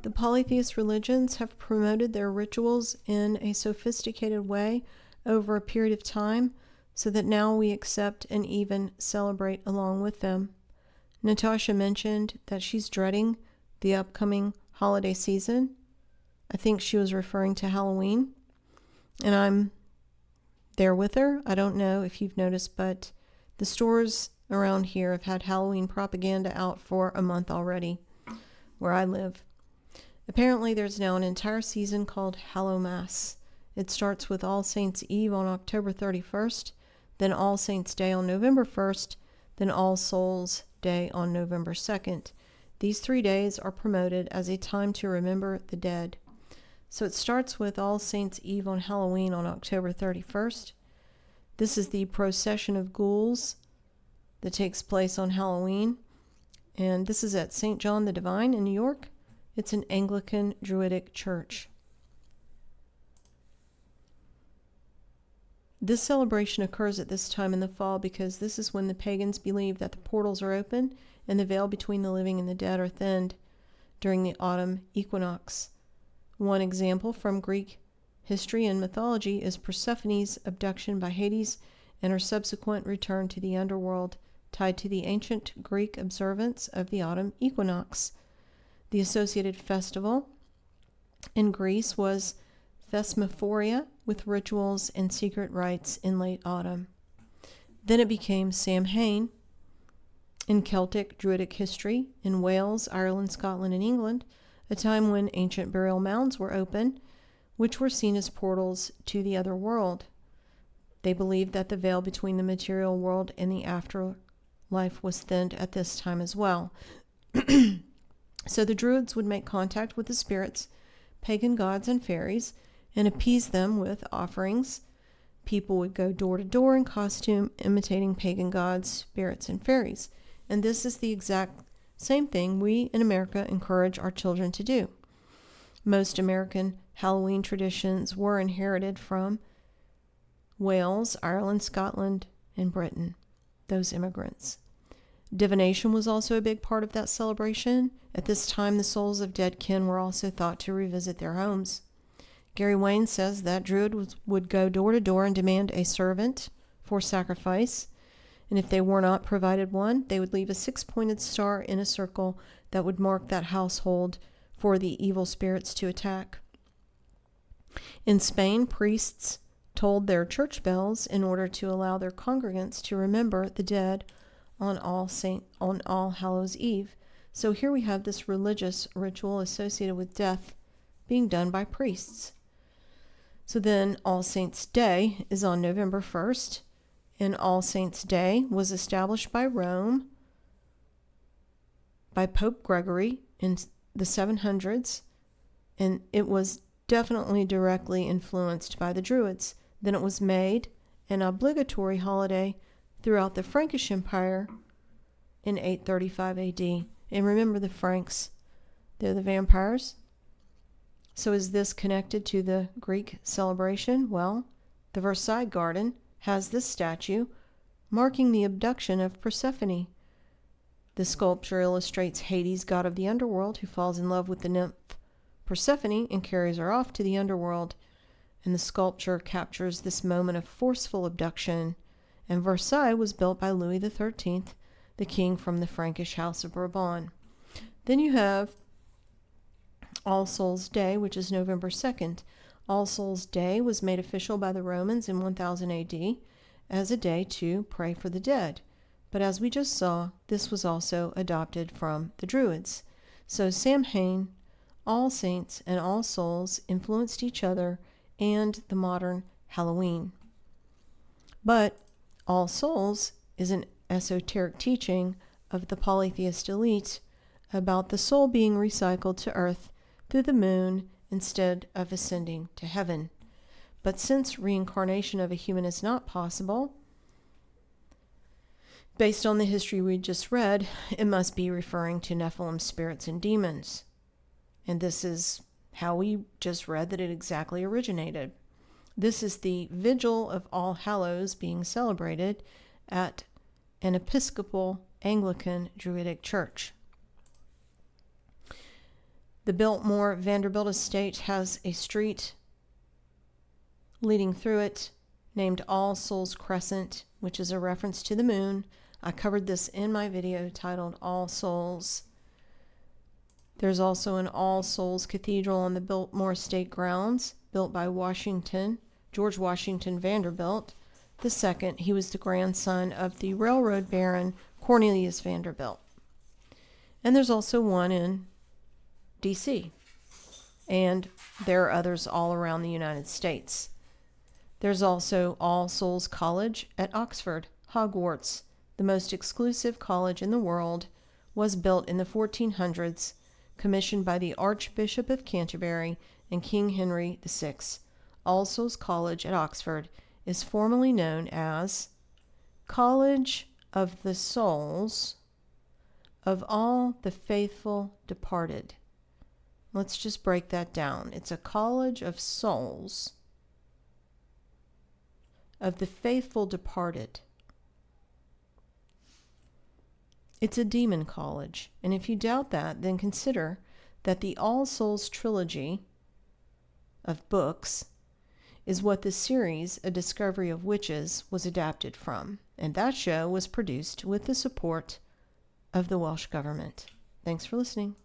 The polytheist religions have promoted their rituals in a sophisticated way over a period of time so that now we accept and even celebrate along with them. Natasha mentioned that she's dreading the upcoming holiday season. I think she was referring to Halloween, and I'm there with her. I don't know if you've noticed, but the stores around here have had Halloween propaganda out for a month already, where I live. Apparently, there's now an entire season called Hallowmas. It starts with All Saints' Eve on October 31st, then All Saints' Day on November 1st, then All Souls' Day on November 2nd. These 3 days are promoted as a time to remember the dead. So it starts with All Saints' Eve on Halloween on October 31st. This is the procession of ghouls that takes place on Halloween, and this is at St. John the Divine in New York. It's an Anglican Druidic church. This celebration occurs at this time in the fall because this is when the pagans believe that the portals are open and the veil between the living and the dead are thinned during the autumn equinox. One example from Greek history and mythology is Persephone's abduction by Hades and her subsequent return to the underworld, tied to the ancient Greek observance of the autumn equinox. The associated festival in Greece was Thesmophoria, with rituals and secret rites in late autumn. Then it became Samhain in Celtic Druidic history, in Wales, Ireland, Scotland, and England, a time when ancient burial mounds were open, which were seen as portals to the other world. They believed that the veil between the material world and the afterlife was thinned at this time as well. So the Druids would make contact with the spirits, pagan gods, and fairies, and appease them with offerings. People would go door to door in costume, imitating pagan gods, spirits, and fairies. And this is the exact same thing we in America encourage our children to do. Most American Halloween traditions were inherited from Wales, Ireland, Scotland, and Britain, those immigrants. Divination was also a big part of that celebration. At this time, the souls of dead kin were also thought to revisit their homes. Gary Wayne says that Druid would go door to door and demand a servant for sacrifice, and if they were not provided one, they would leave a 6-pointed star in a circle that would mark that household for the evil spirits to attack. In Spain, priests tolled their church bells in order to allow their congregants to remember the dead on All Hallows Eve. So here we have this religious ritual associated with death being done by priests. So then All Saints' Day is on November 1st, and All Saints' Day was established by Rome by Pope Gregory in the 700s, and it was definitely directly influenced by the Druids. Then it was made an obligatory holiday throughout the Frankish Empire in 835 AD. And remember the Franks, they're the vampires. So is this connected to the Greek celebration? Well, the Versailles Garden has this statue marking the abduction of Persephone. The sculpture illustrates Hades, god of the underworld, who falls in love with the nymph Persephone and carries her off to the underworld. And the sculpture captures this moment of forceful abduction. And Versailles was built by Louis XIII, the king from the Frankish House of Bourbon. Then you have All Souls' Day, which is November 2nd. All Souls' Day was made official by the Romans in 1000 AD as a day to pray for the dead. But as we just saw, this was also adopted from the Druids. So Samhain, All Saints, and All Souls influenced each other and the modern Halloween. But All Souls is an esoteric teaching of the polytheist elite about the soul being recycled to earth through the moon instead of ascending to heaven. But since reincarnation of a human is not possible, based on the history we just read, it must be referring to Nephilim spirits and demons. And this is how we just read that it exactly originated. This is the vigil of All Hallows being celebrated at an Episcopal Anglican Druidic church. The Biltmore Vanderbilt estate has a street leading through it named All Souls Crescent, which is a reference to the moon. I covered this in my video titled All Souls. There's also an All Souls Cathedral on the Biltmore State grounds, built by George Washington Vanderbilt II. He was the grandson of the railroad baron Cornelius Vanderbilt. And there's also one in D.C., and there are others all around the United States. There's also All Souls College at Oxford, Hogwarts, the most exclusive college in the world, was built in the 1400s, commissioned by the Archbishop of Canterbury and King Henry VI. All Souls College at Oxford is formally known as College of the Souls of All the Faithful Departed. Let's just break that down. It's a college of souls of the faithful departed. It's a demon college, and if you doubt that, then consider that the All Souls trilogy of books is what the series A Discovery of Witches was adapted from, and that show was produced with the support of the Welsh government. Thanks for listening.